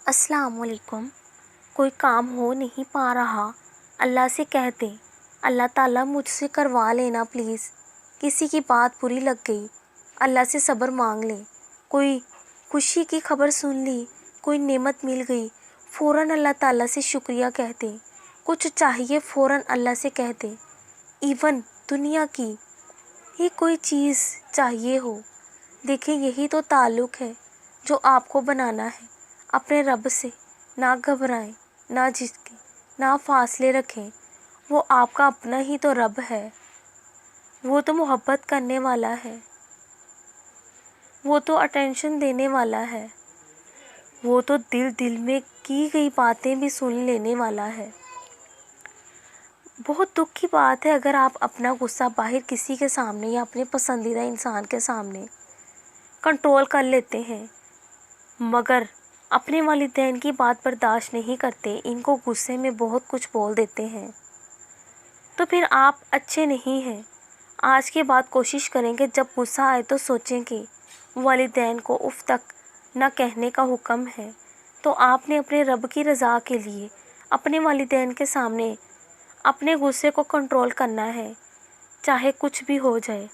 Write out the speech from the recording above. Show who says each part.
Speaker 1: السلام علیکم۔ کوئی کام ہو نہیں پا رہا، اللہ سے کہہ دیں اللہ تعالیٰ مجھ سے کروا لینا پلیز۔ کسی کی بات بری لگ گئی، اللہ سے صبر مانگ لیں۔ کوئی خوشی کی خبر سن لی، کوئی نعمت مل گئی، فوراً اللہ تعالیٰ سے شکریہ کہہ دیں۔ کچھ چاہیے فوراً اللہ سے کہہ دیں۔ ایون دنیا کی ہی کوئی چیز چاہیے ہو، دیکھیں یہی تو تعلق ہے جو آپ کو بنانا ہے اپنے رب سے۔ نہ گھبرائیں، نہ جھجکیں، نہ فاصلے رکھیں۔ وہ آپ کا اپنا ہی تو رب ہے، وہ تو محبت کرنے والا ہے، وہ تو اٹینشن دینے والا ہے، وہ تو دل میں کی گئی باتیں بھی سن لینے والا ہے۔ بہت دکھ کی بات ہے اگر آپ اپنا غصہ باہر کسی کے سامنے یا اپنے پسندیدہ انسان کے سامنے کنٹرول کر لیتے ہیں، مگر اپنے والدین کی بات برداشت نہیں کرتے، ان کو غصے میں بہت کچھ بول دیتے ہیں، تو پھر آپ اچھے نہیں ہیں۔ آج کے بعد کوشش کریں کہ جب غصہ آئے تو سوچیں کہ والدین کو اف تک نہ کہنے کا حکم ہے، تو آپ نے اپنے رب کی رضا کے لیے اپنے والدین کے سامنے اپنے غصے کو کنٹرول کرنا ہے، چاہے کچھ بھی ہو جائے۔